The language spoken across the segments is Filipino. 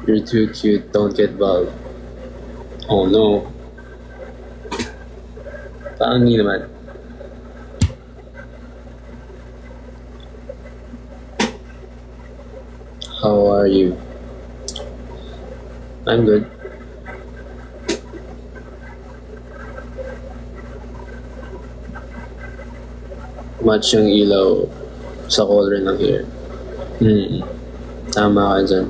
You're too cute, don't get bald. Oh no. Parang hindi naman. How are you? I'm good. Match yung ilaw sa color ng hair. Tama ka dyan.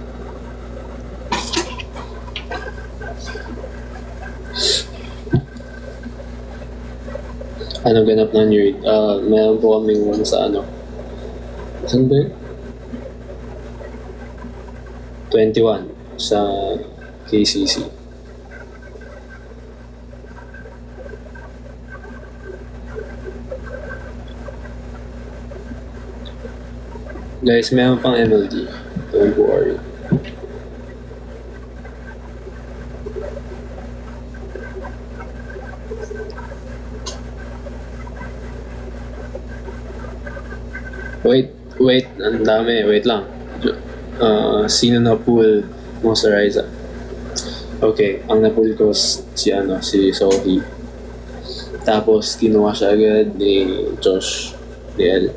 Anong ganap na nerd? Meron po kaming sa ano. Saan ba yun? 21 sa KCC. Guys, meron pang MLD. Don't worry. Wait, ang dami. Wait lang. Sino na pool mo sa Ryza? Okay, ang na-pool ko si Sohi. Tapos, kinuha siya agad ni Josh DL.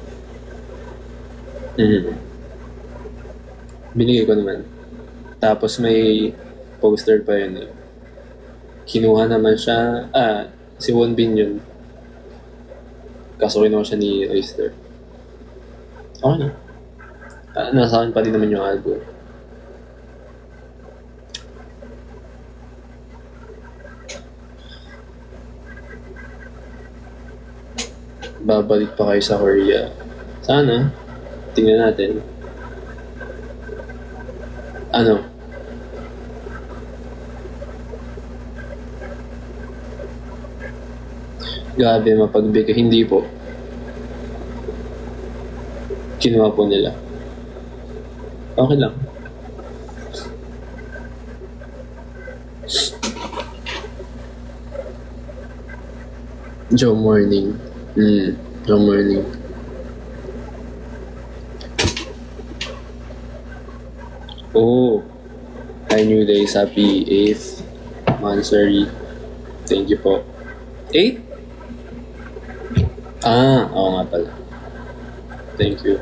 Binigay ko naman. Tapos may poster pa yun eh. Kinuha naman siya, si Wonbin yun. Kaso kinuha siya ni Oyster. Okay na. Nasa akin pa din naman yung album. Babalik pa kayo sa Korea. Sana. Tingnan natin. Ano? Grabe, mapagbigay. Hindi po. Kinuha po nila. Okay lang. Joe Morning. Joe Morning. Oh, hi New Days. Happy 8th anniversary. Thank you po. 8? Oo nga pala. Thank you.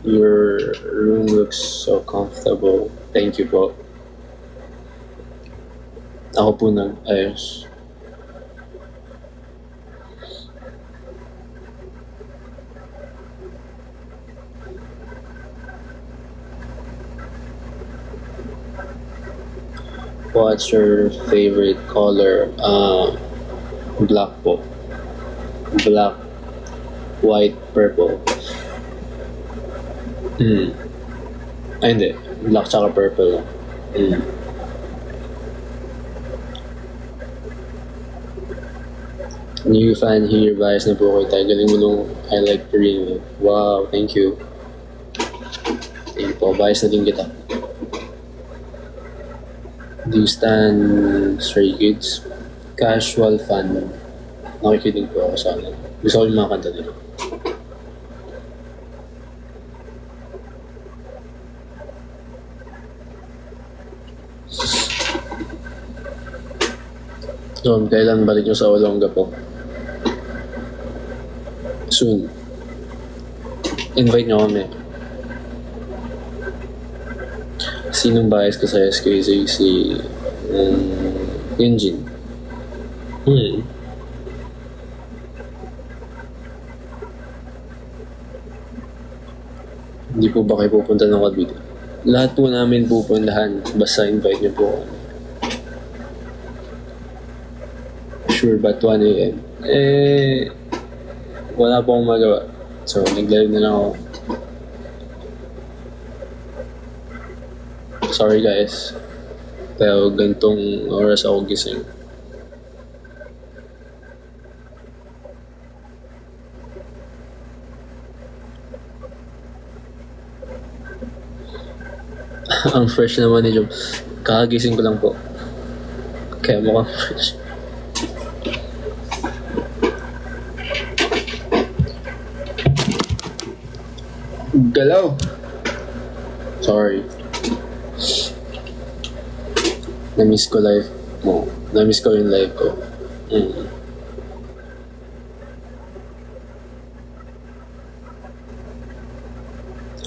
Your room looks so comfortable. Thank you po. Ako po nag-ayos. What's your favorite color? Black po. Black, white, purple. Ay, hindi. Black tsaka purple. New fan here. Bias na po kayo tayo. Galing mo nung I like Korean. Wow, thank you. Thank you po. Bias na din kita. Do you stand Stray Kids? Casual fan. Nakikinig po ako sa akin. Gusto ko yung mga kanta nila. So, kailan balik nyo sa Olonga po? Soon. Invite nyo kami. Sinong bias ka sa SKZ? Si Yunjin. Hindi po ba kayo pupunta ng Cavite? Lahat po namin pupuntahan. Basta invite nyo po. Sure ba 1 a.m.? Wala po akong magawa. So, nag-live na lang ako. Sorry guys. Pero gantong oras ako gising. Ang fresh naman ni Jom. Kakagising ko lang po. Kaya mukhang fresh. Galaw. Sorry. Na-miss ko live mo. Na-miss ko yung live ko. Mm.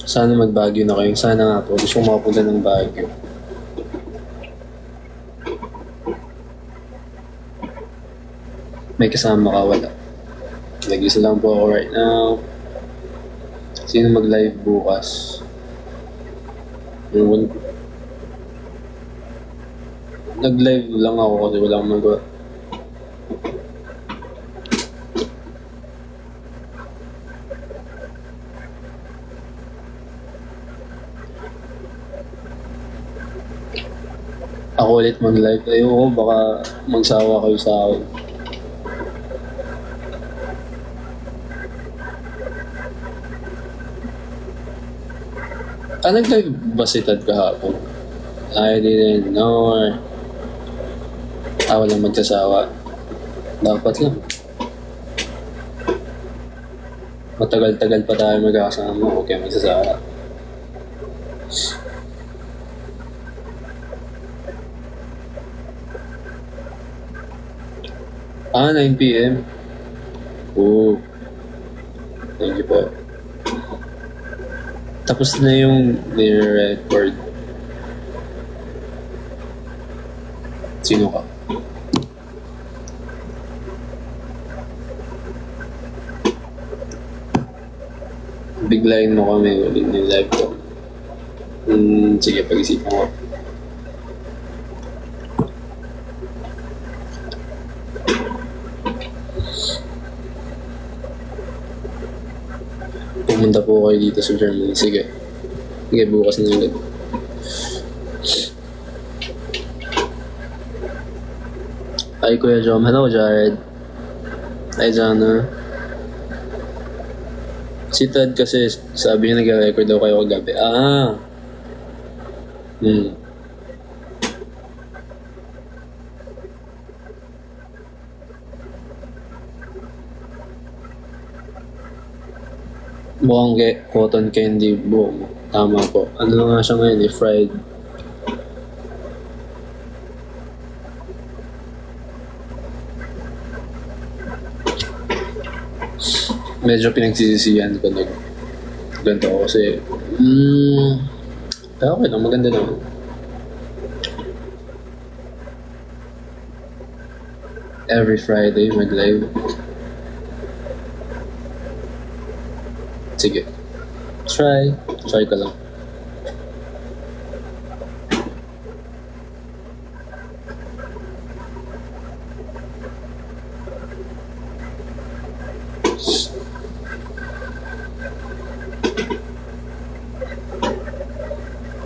Sana mag-Baguio na kayo. Sana nga po. Gusto kong makapunta ng Baguio. May kasama ka, wala. Nag-isa lang po ako right now. Sino mag-live bukas? Ewan ko. Nag-live lang ako kasi wala akong magawa. Ako ulit mag-live. Ayoko, baka magsawa kayo sa akin. Nag-live ba si Tad kahapon? I didn't know. Walang magsasawa. Dapat lang. Matagal-tagal pa tayo magkakasama. Huwag kayo magsasawa. 9 p.m. Oh. Thank you po. Tapos na yung ni-record. Sino ka? Biglayin mo kami ulit ng live ko. Sige, pag-isipan ko. Pumunta po kayo dito sa Germany. Sige. Sige, bukas na ulit. Hi, Kuya Jom. Hello, Jared. Hi, Jana. Si Ted kasi sabi niya nag-record daw kayo kagabi. Mukhang cotton candy buhok mo. Tama po. Ano lang nga siya ngayon fried. Medyo pinagsisisihan ko ganito ako kasi pero okay lang, maganda naman. Every Friday mag-live. Sige. Try ka lang.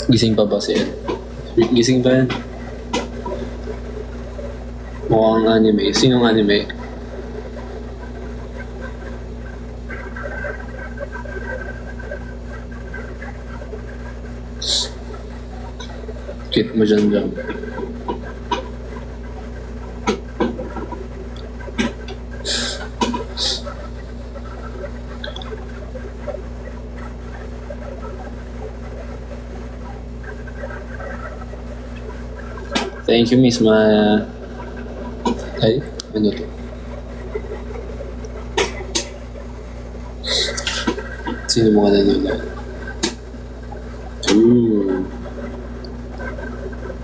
Gising pa ba siya? Gising pa yan? Mukhang anime. Sinong anime? Kit mo dyan. Thank you, Miss Maya. Ay, ano to? Sino mga nanonood?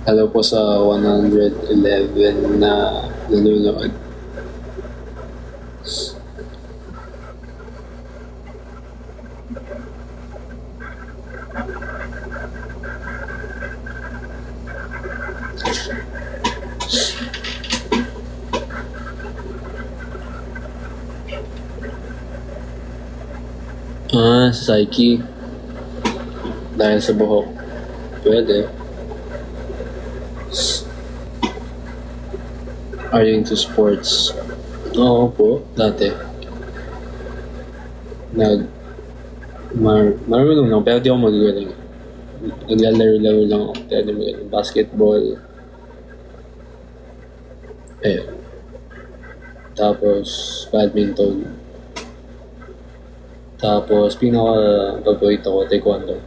Hello po sa 111 na nanonood. Psyche. Dahil sa buhok. Pwede. Are you into sports? Oo po, dati. Marunong lang, pero di ako magagaling. Naglalaro-laro lang ako, pero di magaling. Basketball. Tapos, badminton. Tapos, pinaka-paborito ko, taekwondo.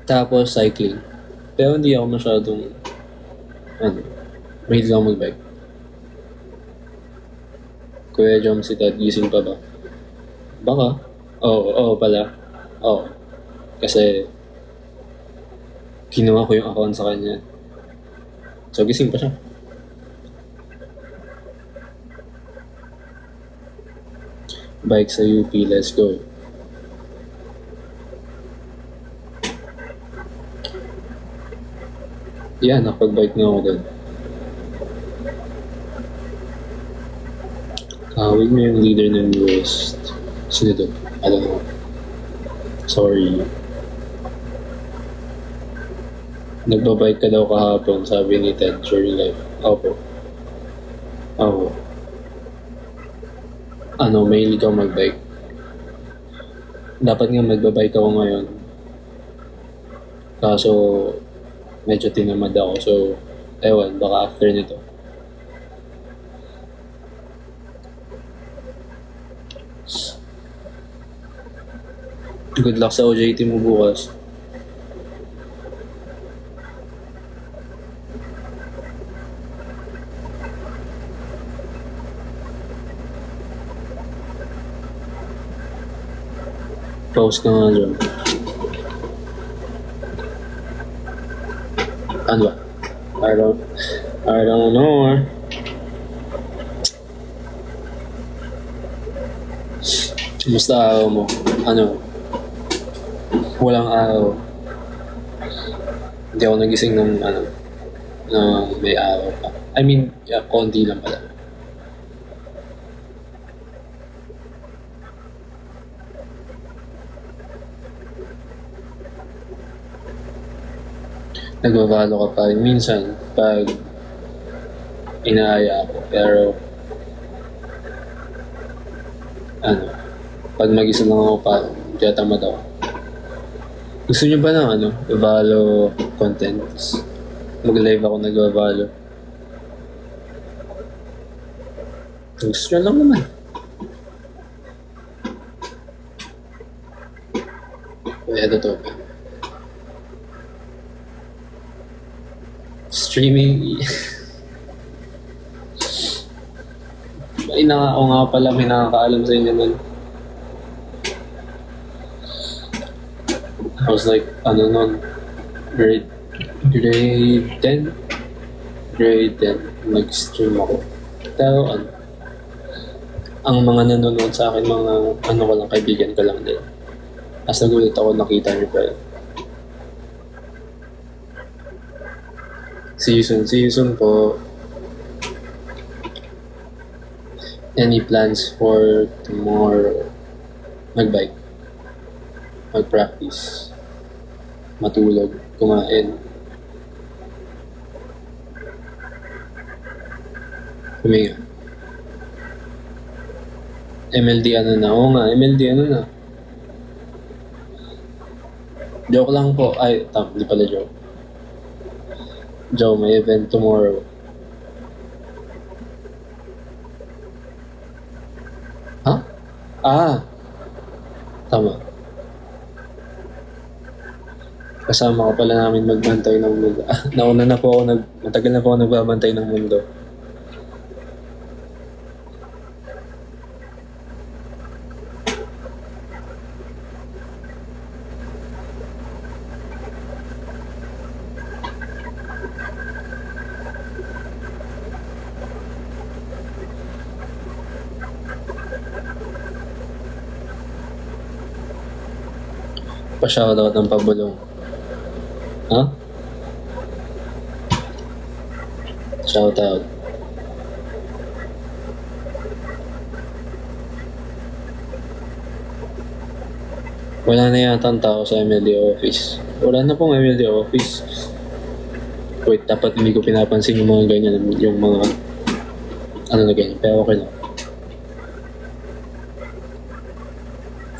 Tapos cycling. Pero hindi ako masyadong, mahilig ako mag-bike. Kuya Jom, si Dad, gising pa ba? Baka. Oo pala. Oo. Kasi, kinuha ko yung account sa kanya. So, gising pa siya. Bike sa UP, let's go. Yan, nakapag-bike na ako doon. Kawig mo yung leader ng West. Sino doon? I don't know. Sorry. Nagbabike ka daw kahapon, sabi ni Ted during live. Opo. May hilig ako mag-bike. Dapat nga magbabike ako ngayon. Kaso, medyo tinamad ako. So, ewan, baka after nito. Good luck sa OJT mo bukas. Pause ka nga dyan. Ano ba? I don't know. Musta araw mo? Walang araw. Hindi ako nagising ng may araw pa. I mean, konti lang pala. Nagvavalo ka pa rin minsan pag inaaya ako. Pero, pag mag-isa lang ako pa, tiyatamad ako. Gusto niyo ba ng Valo contents? Mag-live ako nagvavalo. Gusto niyo lang naman. Ito to. Streaming. Ako nga pala, may nakakaalam sa inyo nun. I was like, grade 10? Grade 10, nag-stream ako. Pero ang mga nanonood sa akin, mga ko lang, kaibigan ko lang din. As nagulit ako, nakita niyo pa yun. See you soon po. Any plans for tomorrow? Mag-bike. Mag-practice. Matulog. Kumain. Huminga. MLD na? Oo nga, MLD na? Joke lang po. Ay, di pala joke. Joe, may event tomorrow. Tama. Kasama ka pala namin magbantay ng mundo. Matagal na po ako nagbabantay ng mundo. Pa-shoutout ng pabulong. Shoutout. Wala na yata ang tao sa MLD office. Wala na pong MLD office. Wait, dapat hindi ko pinapansin yung mga ganyan, yung mga na ganyan. Pero okay lang.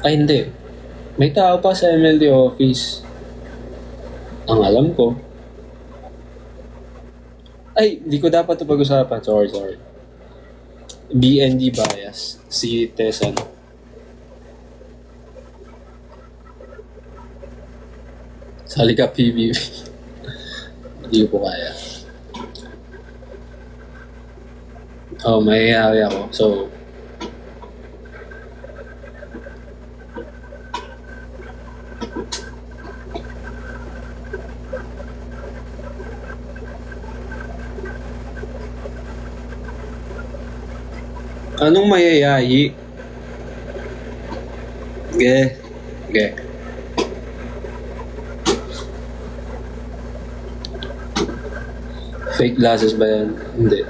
Ay, hindi. May tao pa sa MLD office. Ang alam ko. Ay, di ko dapat ito pag-usapan. Sorry. BND bias. Si Tessan. Sali ka PBB. Hindi ko po kaya. Oh, mahihari ako. So, anong mayayayi? Ge. Ge. Fake glasses ba yan? Hindi.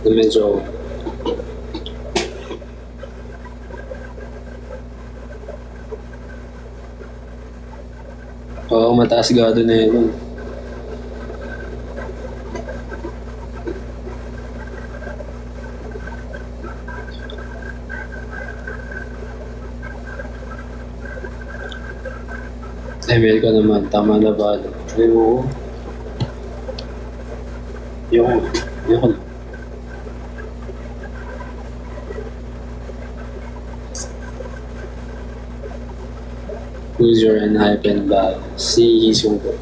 Medyo oo, mataas gado na yun. ML ka naman, tama na ba? Ay mo. Yung who's your unhypen ba? Si Hisung ko.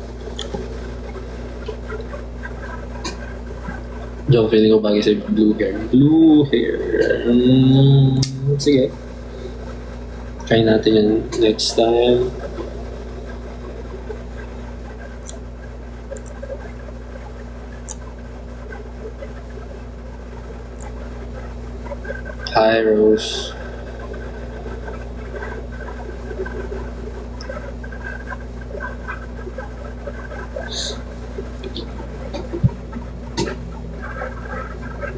Diyan, feeling ko bagay sa blue hair. Blue hair. Sige. Try natin yan next time. Hi, Rose.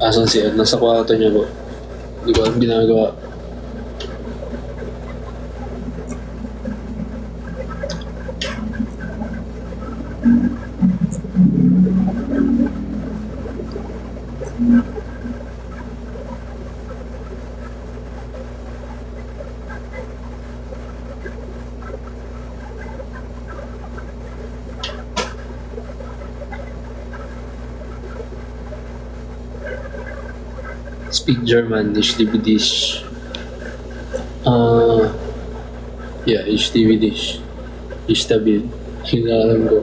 Asan si Ed? Nasa kwarto niya po. Hindi ko alam ginagawa. Speak German, ich liebe dich. Yeah, ich liebe dich. Ich stabil. Hinalam ko.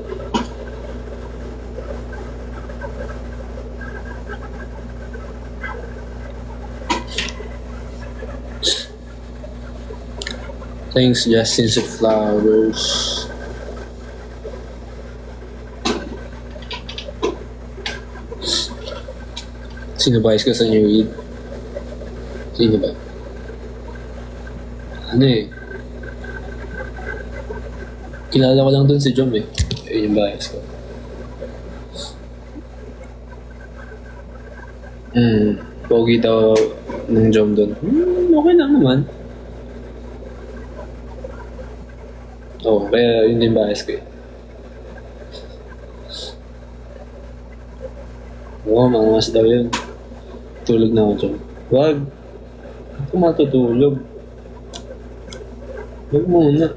Thanks, Justin sa flowers. Sino ba ka sa New Weed? Sino ba? Ano eh? Kilala ko lang dun si Jom eh. Ayun yung bias ko. Pogi daw ng Jom dun. Okay lang naman. Oo, kaya yun yung bias ko eh. Oo, mangas daw yun. Tulog na ako dyan. Wag. Ba't ko matutulog? Wag muna.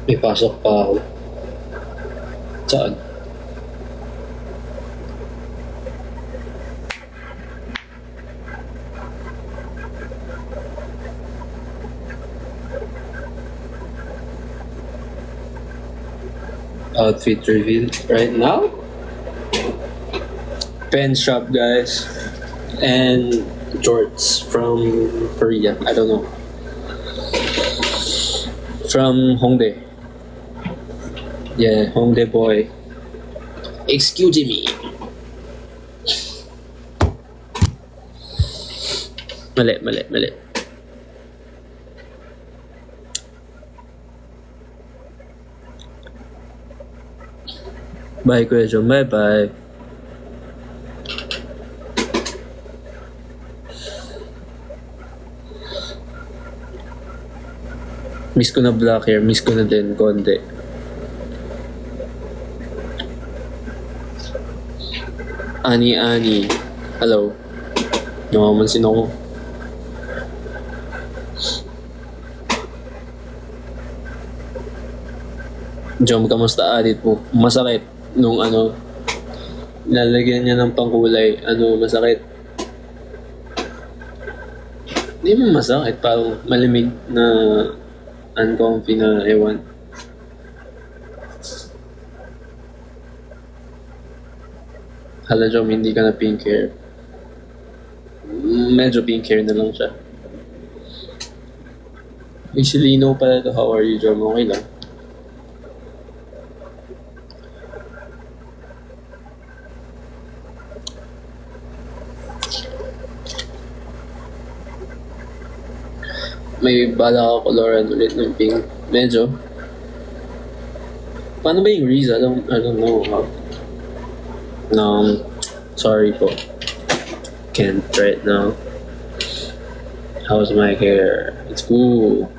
May pasok pa ako. Saan? Outfit reveal right now. Pen shop, guys, and jorts from Korea. I don't know. From Hongdae. Yeah, Hongdae boy. Excuse me. Mali. Bye, Kuya John. Bye. Miss ko na black hair. Miss ko na din konti. Ani. Hello. Nakamansin ako. Jom, kamusta adit mo? Masakit nung ano, lalagyan niya ng pangkulay, ano, masakit. Hindi mo masakit, parang malamig na uncomfy na ewan. Hala Jom, hindi ka na pink hair. Medyo pink hair na lang siya. Actually, no pala to. How are you, Jom? Okay lang. May bala ka coloran ulit ng pink. Medyo. Paano ba yung Riza? I don't know how. No, sorry po. Can't right now. How's my hair? It's cool.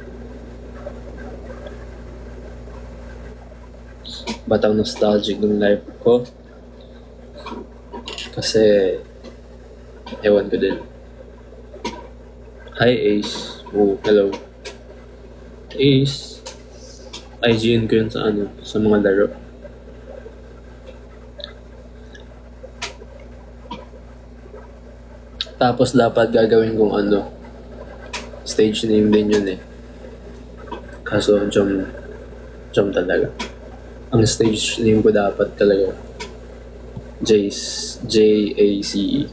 Batang nostalgic ng life ko. Kasi, ewan ko din. Hi Ace. Oh, hello. Ace. IGN ko yun sa ano, sa mga laro. Tapos dapat gagawin kong ano, stage name din yun eh. Kaso jump talaga. Ang stage name ko dapat talaga Jace, Jace.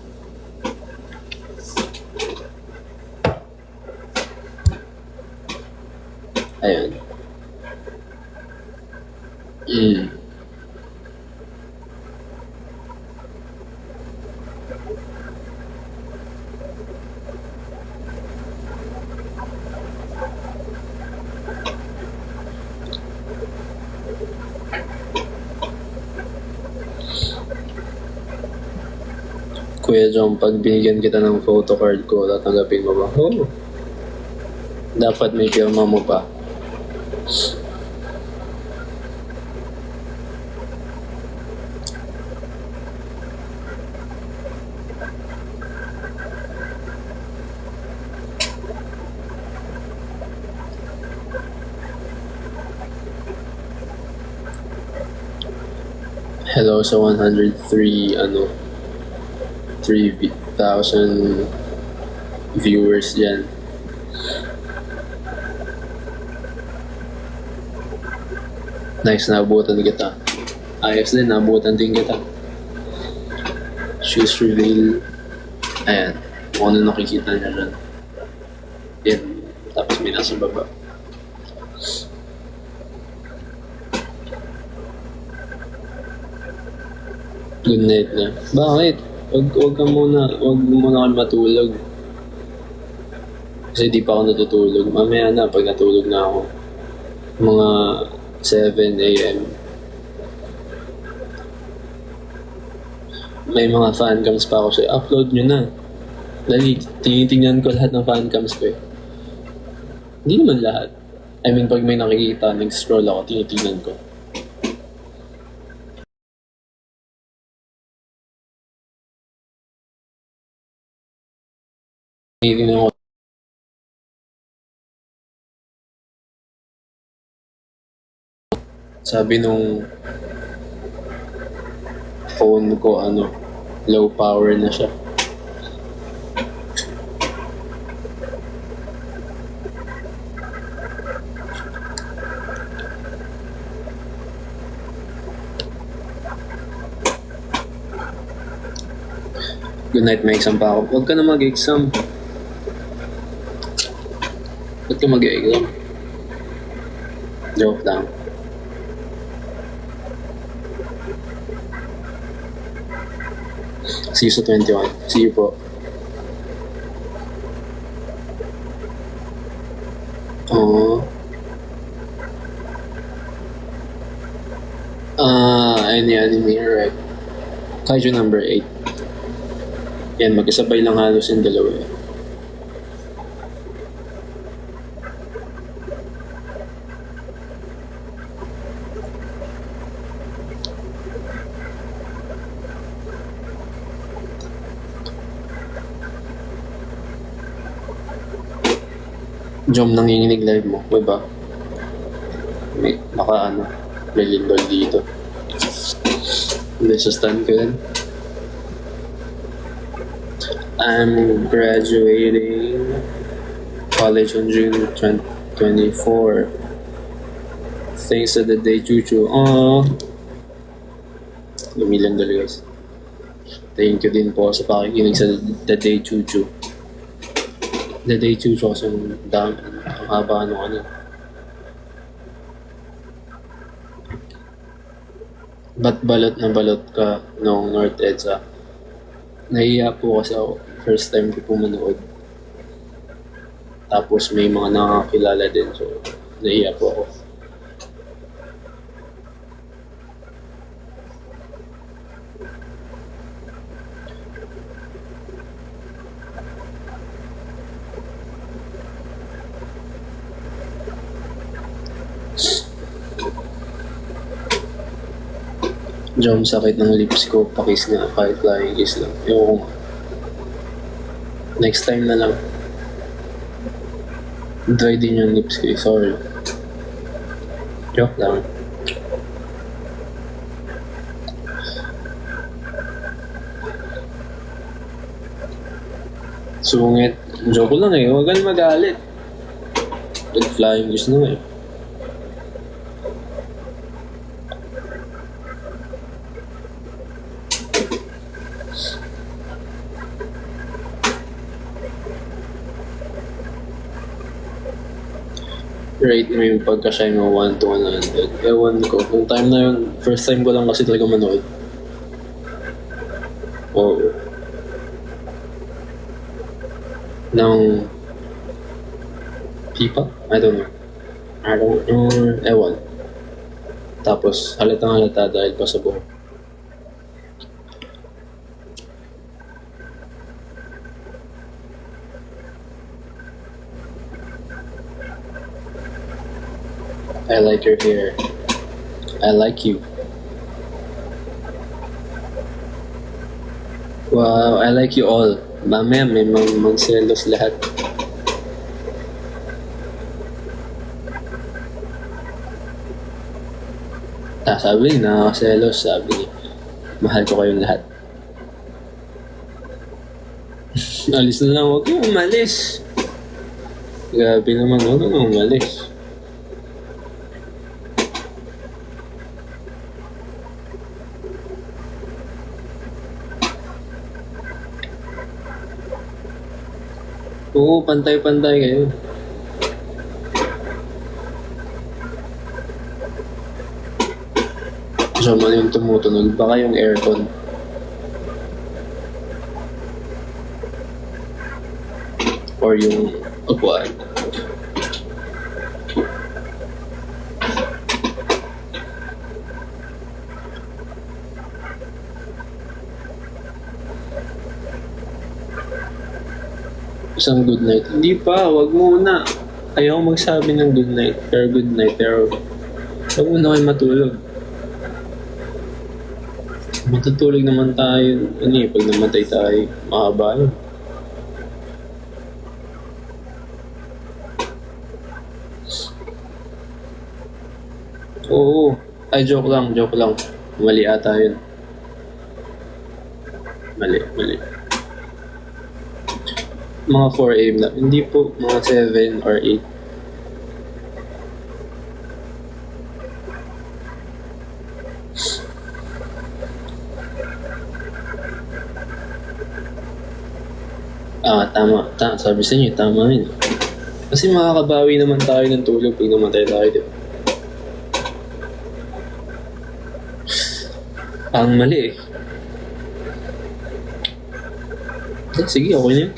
Ayan. Kuya John, pag binigyan kita ng photo card ko, tatanggapin mo ba? Oo. Dapat may pirma mo pa. Hello sa 103, 3,000 viewers dyan. Nice, naabutan kita. Ayos din, naabutan din kita. Shoes reveal. Ayan, kung ano nakikita niya dyan. Yan, tapos may nasa baba. Good night na. Bakit? Wag mo muna kayo matulog. Kasi di pa ako natutulog. Mamaya na, pag natulog na ako. Mga 7 a.m. May mga fancams pa ako sa'yo. Upload nyo na. Dali, tinitingnan ko lahat ng fancams ko eh. Hindi naman lahat. I mean, pag may nakikita, nag-scroll ako, tinitingnan ko. Tinitingnan ko. Sabi nung phone ko, low power na siya. Good night, may exam pa ako. Huwag ka na mag-exam. Ba't ka mag-exam? Joke lang. See you sa 21. See you po. Any anime, right? Kaiju number 8. Yan, magkasabay lang halos yung dalawa. Jom, nanginginig live mo. May ba? May, baka May lindol dito. Hindi sa stand ko yan. I'm graduating college on June 24. Thanks to the day Chuchu. Aww. Lumilan dali guys. Thank you din po sa pakikinig sa The Day Chuchu. The Day Chuchu kasi ang haba ano. Ba't balot na balot ka noong North EDSA? Nahiya po kasi ako. First time ko po manood. Tapos may mga nakakilala din. So, nahiya po ako. Jom, sakit ng lips ko. Pakis nga kahit flying kiss lang. Yung next time na lang. Dry din yung lips ko. Sorry. Joke lang. Sungit. Joke lang eh. Huwag ka na magalit. Flying kiss na eh. Rate mo yung pagka-shy mo 1 to 100. Ewan ko. Yung time na yun, first time ko lang kasi talaga manood. Oo. Ng FIFA? I don't know. Ewan. Tapos halatang halata dahil pa sa buhok. I like your hair. I like you. Wow, I like you all. Mamaya may magselos lahat. Sabi niya, nakakaselos. Sabi niya, mahal ko kayong lahat. Alis na lang, huwag kayong umalis. Grabe naman, huwag kayong umalis. Oo, pantay-pantay kayo. So, man yung tumutunog. Baka yung aircon. Or yung upuan. Isang good night. Hindi pa, wag muna. Ayaw magsabi ng good night. Pero good night. Pero wag muna kayo matulog. Matutulog naman tayo. Pag namatay tayo, mahaba yun. Oo. Ay, joke lang. Mali ata yun. Mali. Mga 4 AM na. Hindi po, mga 7 or 8. Tama. Sabi sa inyo, tama yun. Kasi makakabawi naman tayo ng tulog pag namatay tayo, di ba? Ang mali eh. Sige, okay na yun.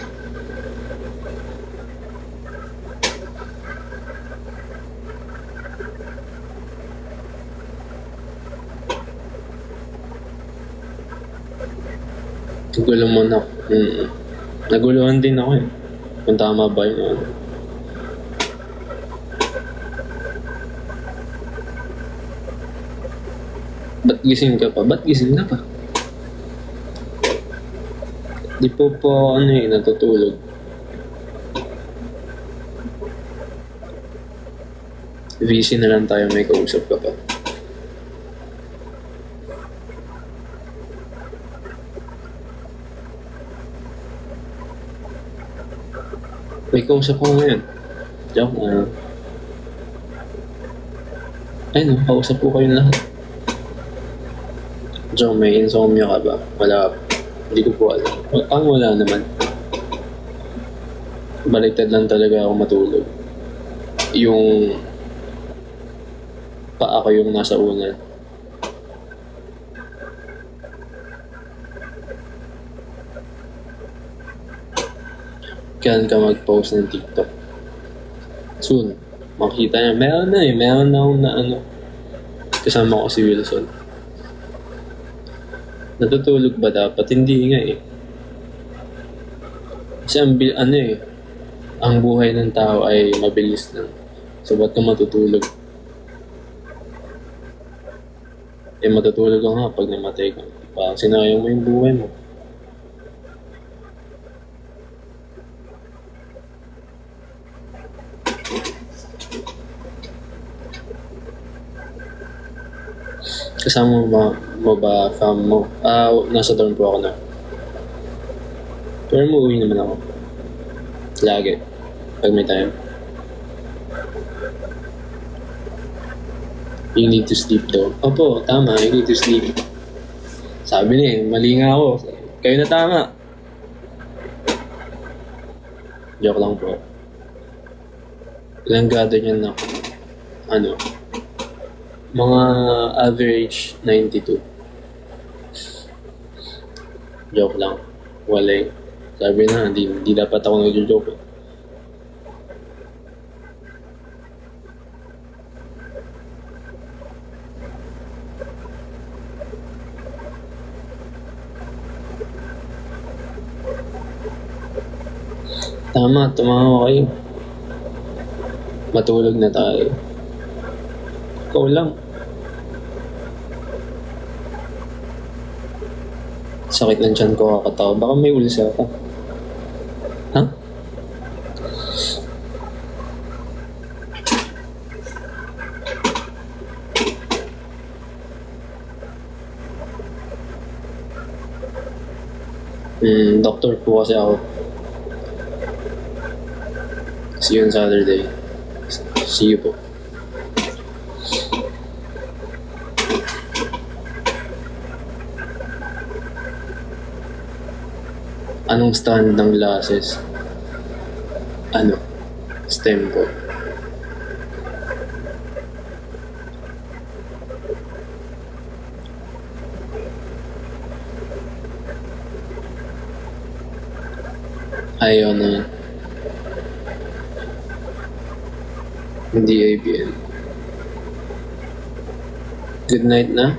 Nagulo mo na. Naguluhan din ako eh. Kung tama ba yun. Ba't gising ka pa? Di po natutulog. VC na lang tayo, may kausap ka pa. May kausap ko ngayon. Joke na. Ay no, kausap ko kayong lahat. Joke, may insomnia ka ba? Wala. Hindi ko po alam. Wala naman. Baliktad lang talaga ako matulog. Yung paa ko yung nasa una. Kailan ka mag-post ng TikTok? Soon. Makita niya. Meron na akong na ano. Kasama ko si Wilson. Natutulog ba dapat? Hindi nga eh. Kasi ang buhay ng tao ay mabilis lang. So, ba't ka matutulog? Eh, matutulog ka nga pag namatay ka. Diba? Sinayang mo yung buhay mo. Kasama mo ba fam mo? Nasa dorm po ako na. Pero umuwi naman ako. Lagi. Pag may time. You need to sleep though. Opo, tama. You need to sleep. Sabi niya mali nga ako. Kayo na tama. Joke lang po. Ilang grado niyan na ano? Mga average 92. Joke lang. Walay. Sabi na, hindi dapat ako nag-joke eh. Tama, tumawa kayo. Matulog na tayo. Ikaw lang. Sakit ng tiyan ko kakatawa. Baka may ulcer ka. Ha? Doctor po kasi ako. See you on Saturday. See you po. Anong stand ng glasses? Ano? STEM po. Ayaw na. Hindi ABN. Good night na?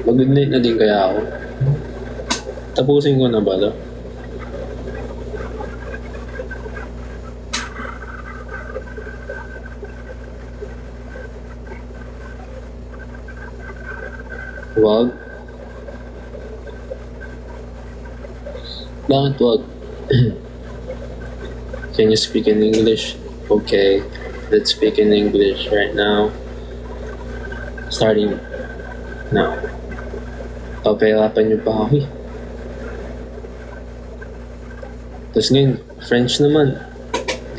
Mag-good night na din kaya ako. Tapusin ko na ba ito? Wag. Bakit wag? Can you speak in English? Okay, let's speak in English right now. Starting now. Papahirapan niyo pa ako eh. Tapos ngayon, French naman.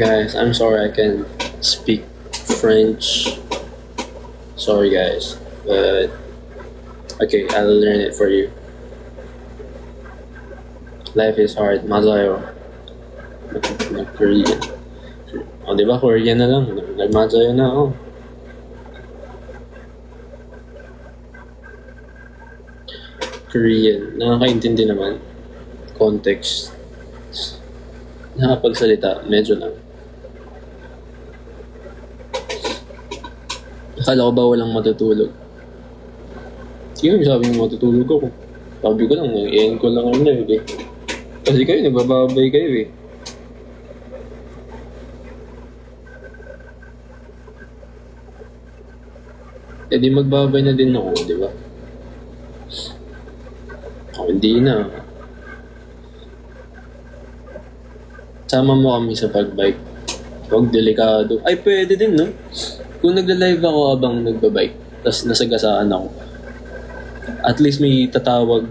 Guys, I'm sorry I can't speak French. Sorry guys, but okay, I'll learn it for you. Life is hard. Mazayo. Nag-Korean. O, diba? Korean na lang. Nag-Mazayo na ako. Korean. Nakakaintindi naman. Context. Nakapagsalita. Medyo lang. Akala ko ba walang matutulog? Sige, sabi mo matutulog ako. Sabi ko lang, i-end ko lang ang live eh. Kasi kayo, nagbababay kayo eh. Eh di magbabay na din ako, di ba? Ako hindi na. Sama mo kami sa pagbike. Huwag delikado. Ay, pwede din, no? Kung nagla-live ako habang nagbabike, tapos nasagasaan ako, at least may tatawag.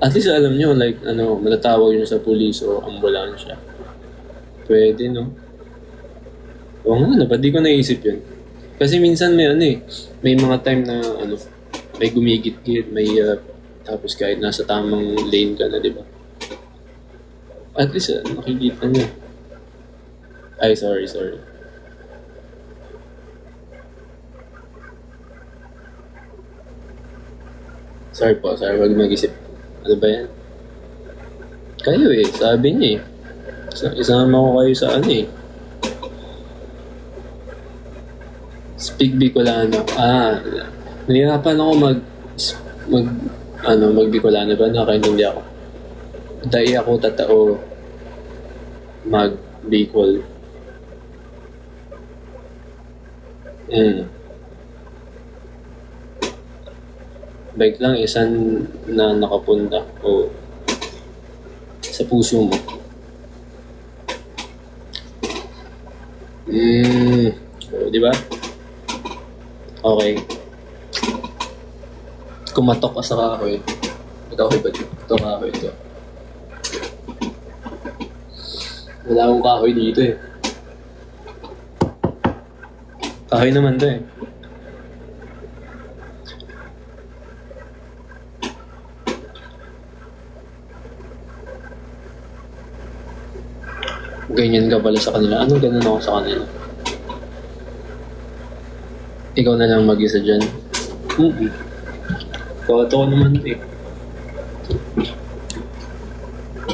At least alam nyo, like, matatawag nyo sa police o ambulansya. Pwede, no? Oo nga, ba't di ko naisip yun? Kasi minsan may ano eh, may mga time na ano, may gumigit-git, may tapos kahit nasa tamang lane ka na, di ba? At least nakikita niya. Ay, sorry. Sorry po, wag mag-isip. Ano ba yan? Kayo eh, sabi niya eh. Isama ko kayo sa ano eh. Speak Bicolano. Nahihirapan ako mag Bicolano ba? Nakaintindi ako. Dahil ako tatao mag Bicol. Bike lang, isan na nakapunta o sa puso mo. Di ba? Okay. Kumatok ka sa kahoy. Kahoy ba? Ito kahoy ito. Wala akong kahoy dito eh. Kahoy naman to eh. Ganyan ka pala sa kanila. Anong ganun ako sa kanila? Ikaw na lang mag-isa dyan. Koto ko naman eh.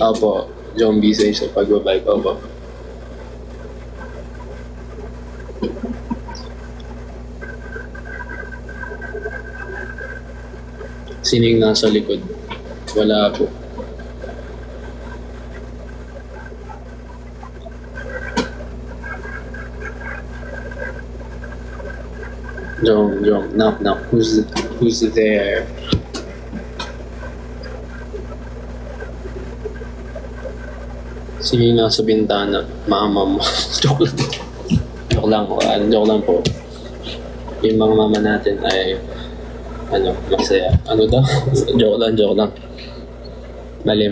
Opo, John B. safe sa pagbabike ko po. Sining nasa likod? Wala po. Jong, knock. Who's there? Sino yung nasa bintana? Mama mo. Joke lang po. Yung mga mama natin ay masaya. Ano daw? Joke lang. Mali.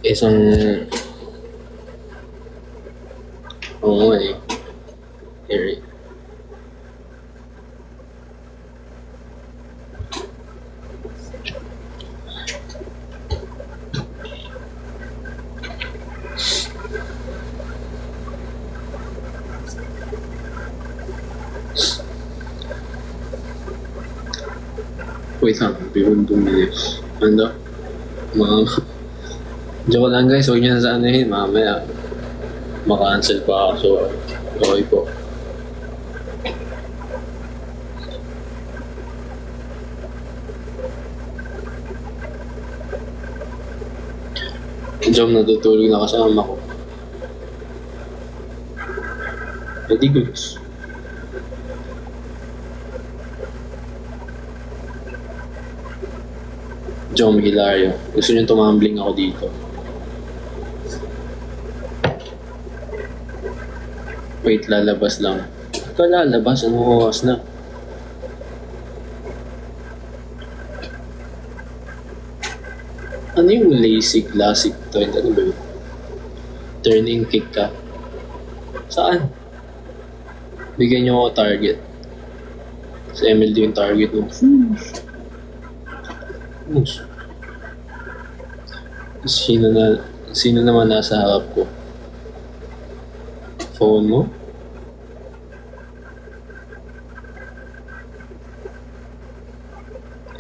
Isang oo eh. Harry. Wait lang, beyond 2 minutes. Ano? Joke lang guys, huwag niyo na sa anahin. Mamaya, maka-cancel pa ako. So, okay po. Jom, natutulog na kasama ko. Pwede goods. Jom Hilario. Gusto niyo tumambling ako dito. Wait, lalabas lang. Ikaw lalabas? Anong oras na? Ano yung lazy classic to? Ano ba yun? Turning kick ka. Saan? Bigyan niyo ako target. Sa MLD yung target mo. Sino naman nasa harap ko? Phone mo?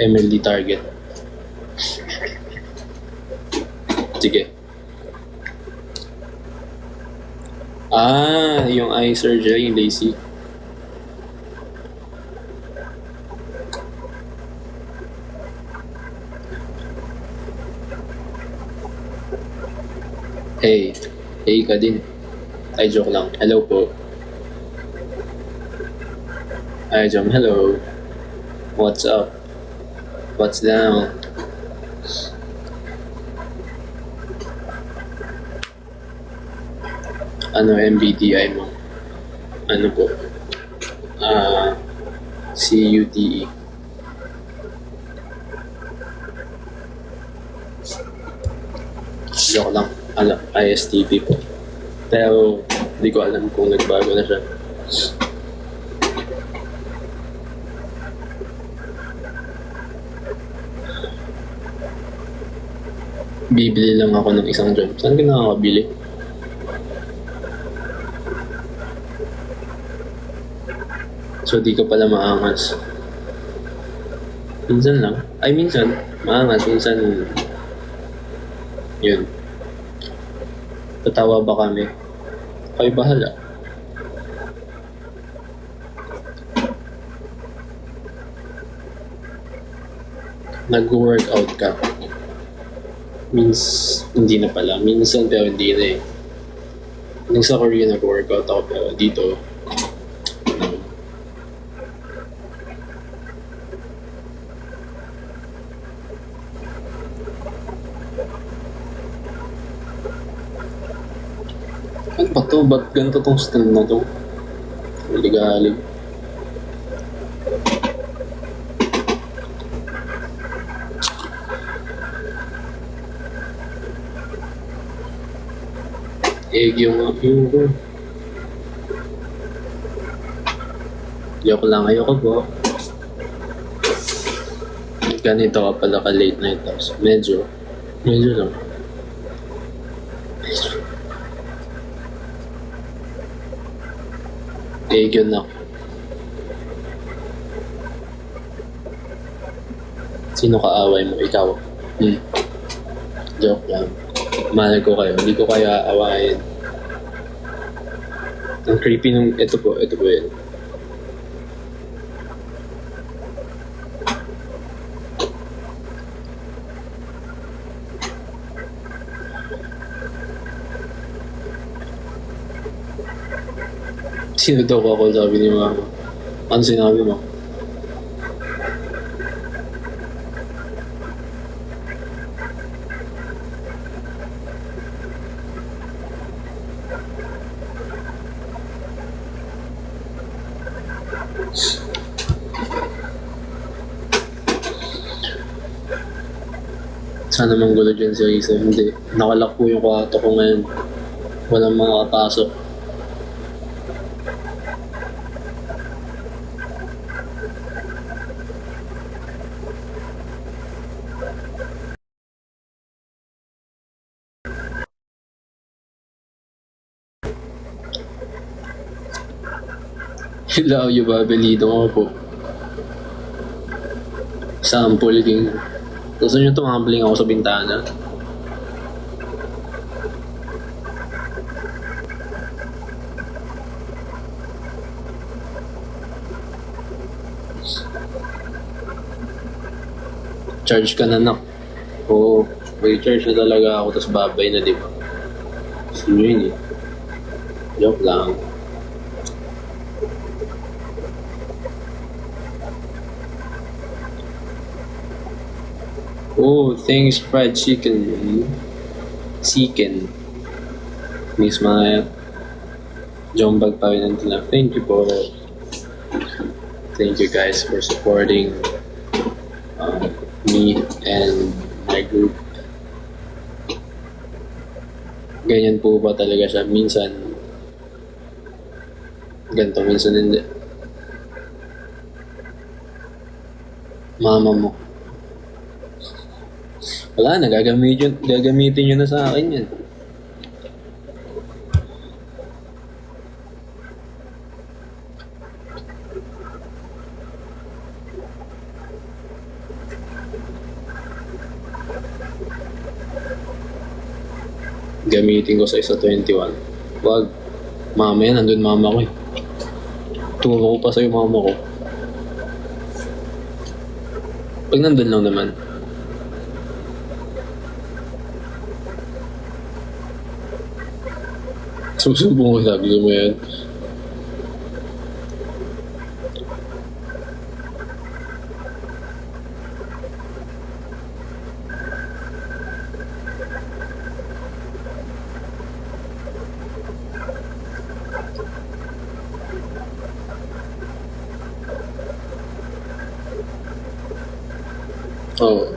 MLD target. Sige. Yung eye surgery, yung lazy. Hey ka din. Ay, joke lang. Hello po. Hi, Jom. Hello. What's up? What's down? Ano MBTI mo? Ano po? CUTE. Joke lang. Ano, ISTP po. Pero, hindi ko alam kung nagbago na siya. Bibili lang ako ng isang job. Saan ka nakakabili? So, di ka pala maangas. Minsan lang. Ay, minsan. Maangas. Minsan, yun. Tatawa ba kami? Kayo bahala. Nag-workout ka. Hindi na pala. Minsan pero hindi na eh. Nung sa Korea nag-workout ako pero dito, no. Ano ba to? Ba't ganito tong stand na to? Ligalig. Egg yung ko. Joke lang, ayoko po. Ganito ka pala ka late night house. Medyo lang. Egg yun na. Sino kaaway mo? Ikaw? Joke lang. Mahal ko kayo. Hindi ko kaya aawain. Ang creepy nung... Ito po yun. Sino daw ako? Sabi ni mama. Ano sinabi mo? Sana manggulo dyan si Risa. Hindi. Nakalak po yung kwarto ko ngayon. Walang makakapasok. Hello, you babelito nga po. Sample king. Gusto nyo tumambling ako sa bintana? Charge ka na, nak. Oo, may charge na talaga ako, tapos babay na, di ba? Gusto nyo yun eh. Joke lang. Oh, thanks fried chicken. Chicken. Miss Maya. Jombag pa rin nandun lang. Thank you po. Thank you guys for supporting me and my group. Ganyan po ba talaga siya? Minsan ganito, minsan hindi. Mama mo. Wala na, gagamitin nyo na sa akin yan. Gamitin ko sa isa 21. Wag. Mamaya, nandun mama ko eh. Turo ko pa sa'yo mama ko. Pag nandun lang naman. Susubong ko sabi mo yan. Oh.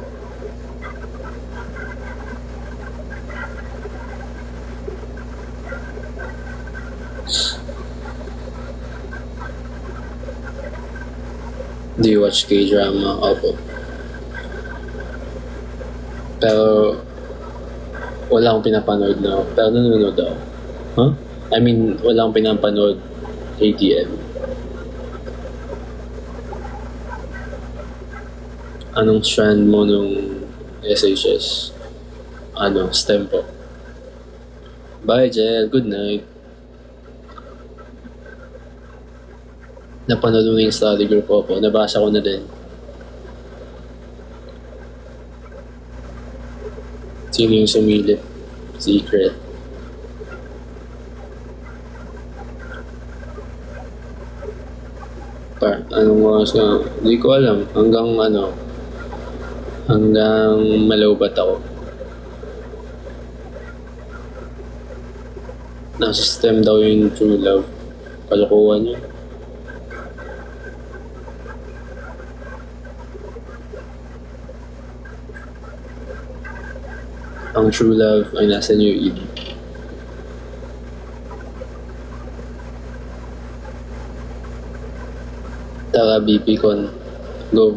Do you watch K-drama? Opo. Pero wala akong pinapanood na. Pero nanonood ako. Huh? I mean, wala akong pinapanood ATM. Anong strand mo nung SHS? STEM po. Bye, Jel. Good night. Napanood mo yung study group po. Nabasa ko na din. Sino yung sumilip? Secret. Anong oras ka? Hindi ko alam. Hanggang malawbat ako. Nasa STEM daw yung true love. Kalokohan yun. Ang true love ay nasa New Eden. Tara, BP Con. Go.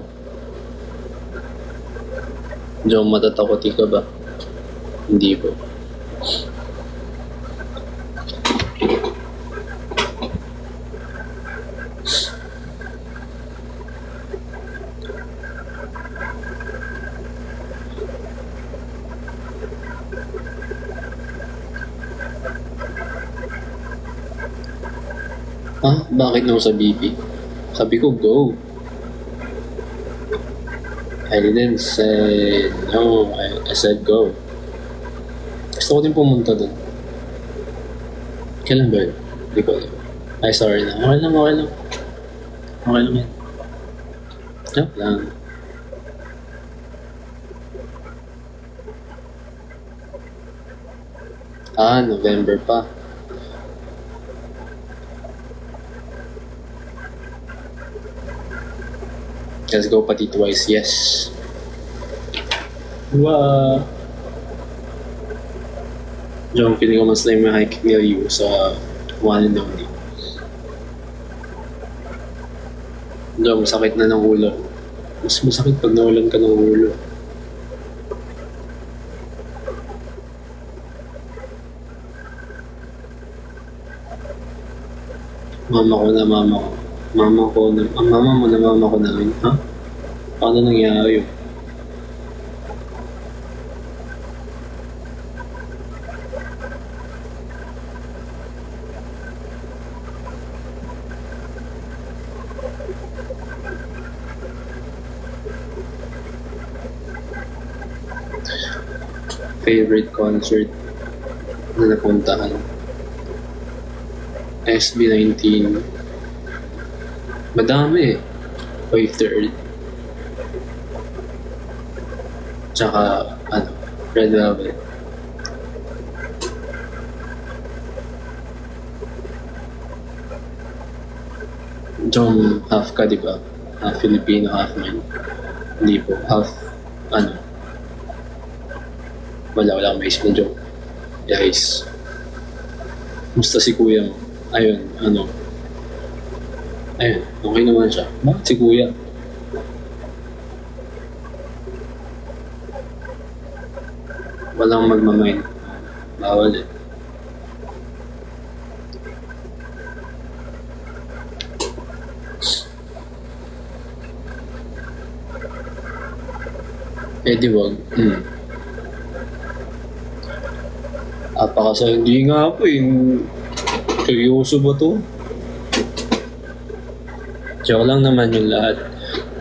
Diyan matatakoti ka ba? Hindi po. Bakit naman sa BP? Sabi ko, go. I didn't say no. I said go. Gusto ko din pumunta dun. Kailan ba yun? Hindi ko alam. Ay, sorry na. Okay lang. Okay lang yan. Joke lang. November pa. Let's go pati twice, yes. Wow. Diyan, feeling ko mas na yung high value sa one and only. Diyan, masakit na ng ulo. Mas masakit pag nawalan ka ng ulo. Mama ko namin. Ha? Paano nangyari yun? Favorite concert na napuntahan? SB19. Madami eh. Wave the Earth. Tsaka, Red Velvet. Jom, half ka, diba? Half Filipino, half mine. Hindi po. Half, wala akong mais na joke. Guys. Musta si kuya mo? Ayun, okay naman siya. Bakit si kuya? Walang magmamind. Bawal eh. Di wag. Apakasa hindi nga po yung seryoso ba to? Joke lang naman yung lahat.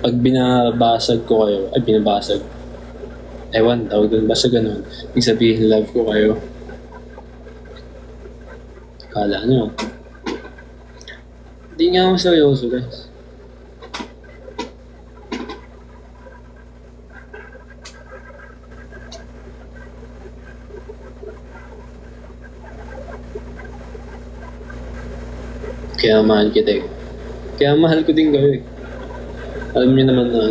Pag binabasag ko kayo, ewan, tawag doon, basta ganun. Ibig sabihin, love ko kayo. Kala nyo. Hindi nga ako seryoso, guys. Kaya mahal kita eh. Kaya mahal ko din kayo eh. Alam niyo naman na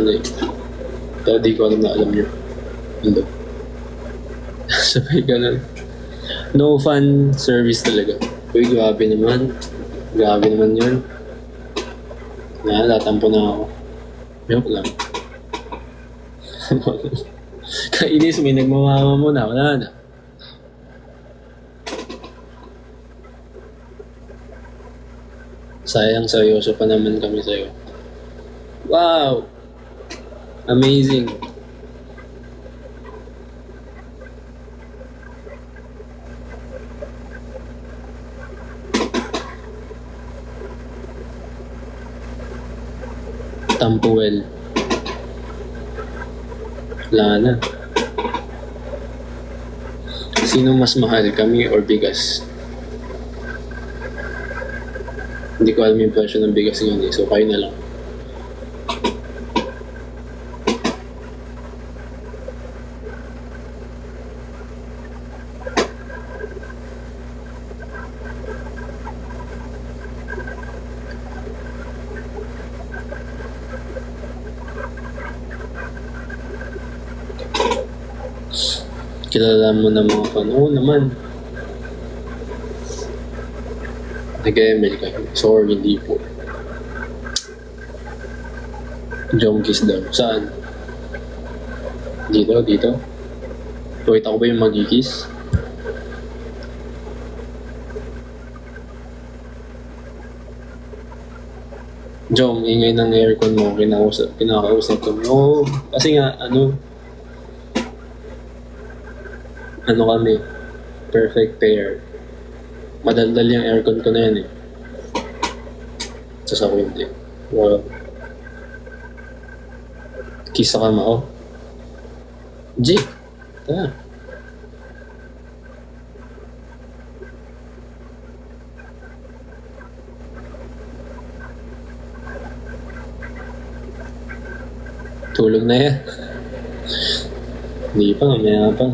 pero di ko alam na alam niyo. Hindi. Sabay ganun. No fan service talaga. Uy, grabe naman. Grabe naman yun. Tatampo na ako. Joke lang. Kainis, may nagmamama mo na. Wala na. Sayang, seryoso pa naman kami sa'yo. Wow! Amazing! Tampuel. Wala na. Sino mas mahal, kami or bigas? Hindi ko alam yung presyo ng bigas ngayon eh, so kayo na lang. Kilala mo na mga fan. Oo naman. Nag-ML ka. Sorry, hindi po. Jomkis daw. Saan? Dito? Wait, ako ba yung magkikis? Jom, ingay ng aircon mo. Kinakausap kami. Oo, kasi nga, ano kami, perfect pair. Madaldal yung aircon ko na yan eh. Sa ako hindi. Wow. Kiss sa kama ko. G! Tara. Tulog na yan. Hindi pa, mamaya pa.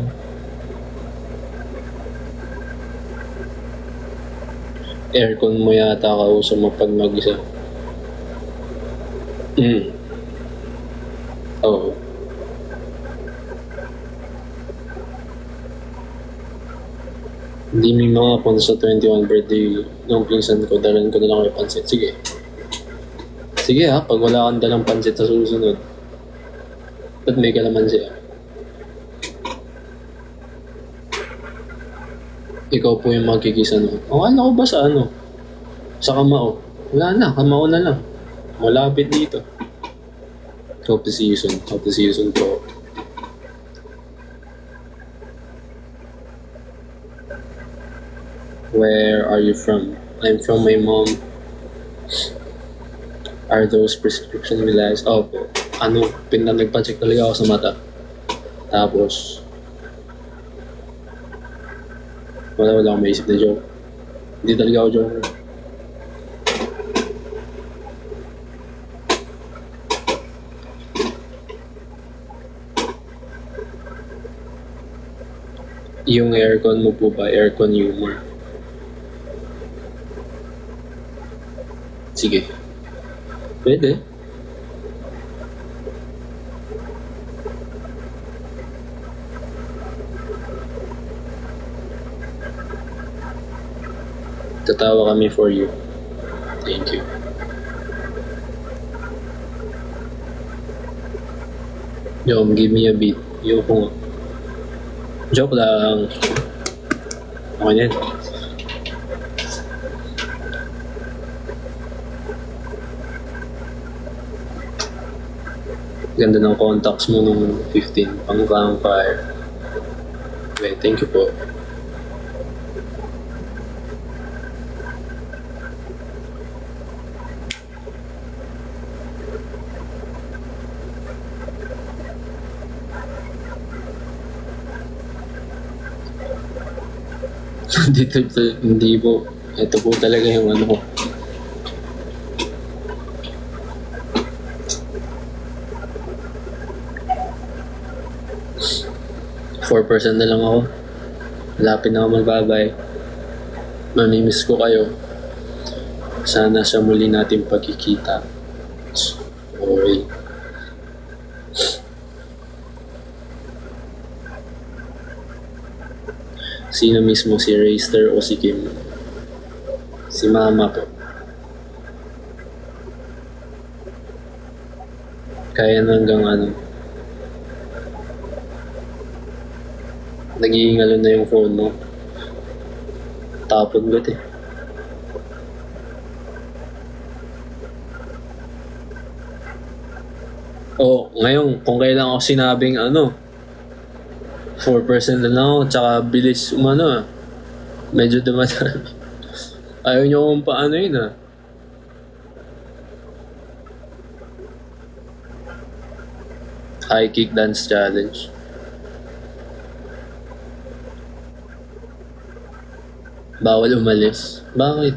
Aircon mo yata kausap mo pag mag-isa. Oo. Hindi may mga punta sa 21 birthday ng pinsan ko, dalan ko na lang yung pansit. Sige. Sige ha, pag wala kang dalang pansit sa susunod, ba't may kalamansi ah? Ikaw po yung magkikisa no? Ano ko ba sa ano? Sa kamao? Wala na, kamao na lang. Malapit dito. Hope to see you soon po. Where are you from? I'm from my mom. Are those prescription realized? Oh po. Nagpa-check talaga ako sa mata. Tapos, wala akong maisip na joke. Hindi talaga ako joke. Yung aircon mo po ba? Aircon humor. Sige. Pwede. Tatawa kami for you. Thank you. Jom, give me a beat. Yoko nga. Joke lang. Okay yan. Ganda ng contacts mo nung 15. Pang vampire. Okay, thank you po. Dito, hindi po. Ito po talaga yung ano ko. %4 na lang ako. Malapit na ako magbabay. Mamimiss ko kayo. Sana sa muli natin pagkikita. Okay. Sino mismo, si Rayster o si Kim? Si Mama po. Kaya na hanggang ano, nag-iingalo na yung phone mo. Tapon got eh. Oh, ngayon, kung kailan ako sinabing ano, 4% na lang ako, tsaka bilis umano ah. Medyo dumadaan. Ayaw nyo kung paano yun ah. High kick dance challenge. Bawal umalis. Bakit?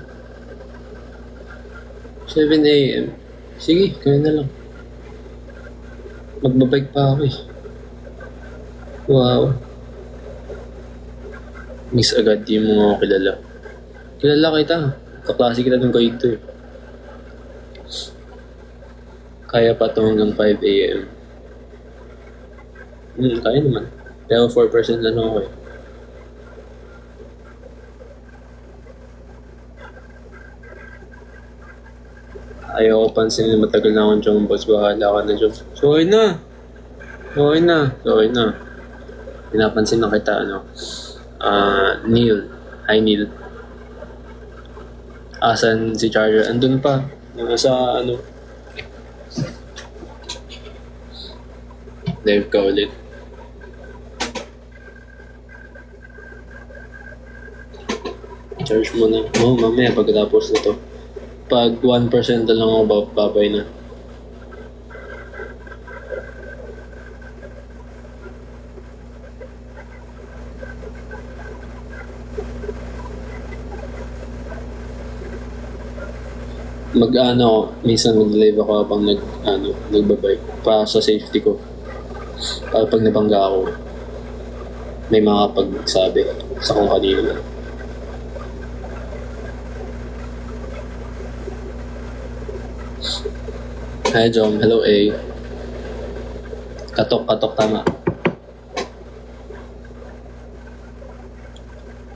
7 a.m. Sige, kaya na lang. Magbabike pa ako eh. Wow. Miss agad yung mga kilala. Kilala kita. Kaklase kita nung grade 2 eh. Kaya pa ito hanggang 5 a.m. Kaya naman. Pero 4% lang ako eh. Ayaw ko pansinin na matagal na akong Jong Boss. Bahala ka na Jong. So, okay na. Okay na. Okay na. Pinapansin na kita, ano. Neil. Hi, Neil. Asan si Charger? Andun pa. Nasa, ano. Live ka ulit. Charge mo na. Oh, mamaya pagkatapos na to. Pag 1% na lang ako, babay na. Minsan mag-live ako habang nagbabay para sa safety ko. Para pag nabangga ako, may makapagsabi sa kung kanino na. Hi Jom, hello A. Katok tama.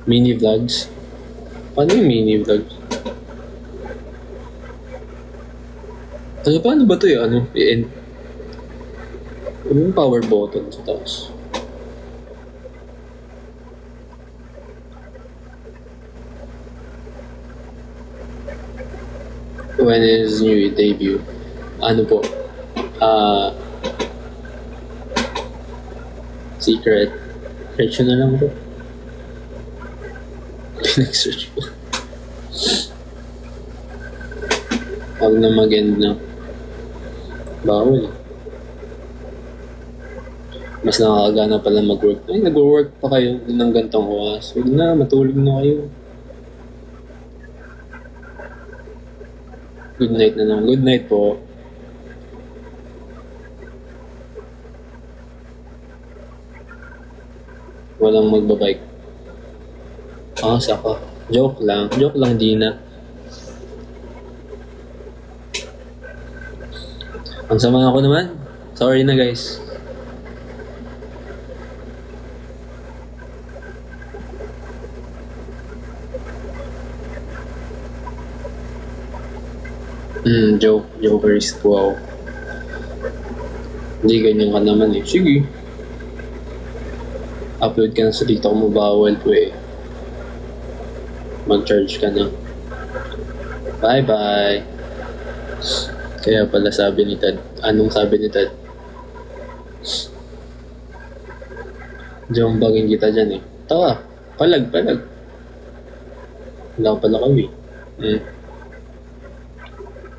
Mini vlogs? Paano yung mini vlogs? Paano ba ito yung i-end? Ano yung power button sa taas? When is new debut? Ano po? Secret. Search na lang po. Pinag-search po. Huwag na mag-end na. Bawal. Mas nakakagana pala mag-work. Ay, nag-work pa kayo ng gantong oras. Huwag na, matulog na kayo. Good night na lang. Good night po. Walang magbabike. Saka. Joke lang. Joke lang, Dina. Ang sama ako naman. Sorry na, guys. Jokerist po ako. Hindi ganyan ka naman eh. Sige. Upload ka na sa TikTok mo, bawal po eh. Mag-charge ka na. Bye-bye. Kaya pala sabi ni Ted. Anong sabi ni Ted? Jombagin kita dyan eh. Tawa. Palag. Wala pala kami.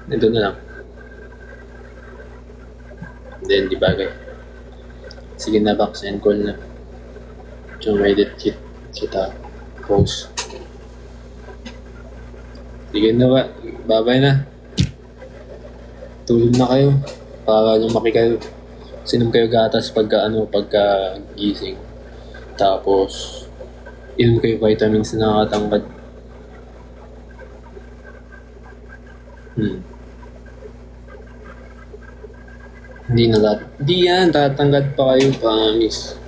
Ito na lang. Then, di bagay. Sige na, box and call na. Yung edit kita. Post. Sige na ba? Babay na. Tulog na kayo. Para lumaki kayo. Sinom kayo gatas pagka gising. Tapos, inom kayo vitamins na nakatangkad. Hindi na lahat. Di yan, tatangkad pa kayo, promise.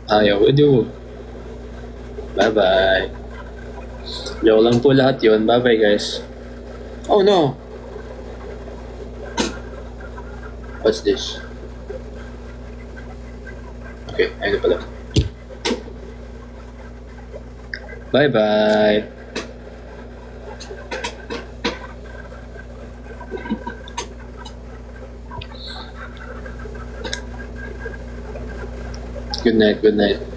Ayaw, edi bye-bye. Joke lang po lahat yun. Bye-bye, guys. Oh, no! What's this? Okay, ayun na pala. Bye-bye! Good night, good night.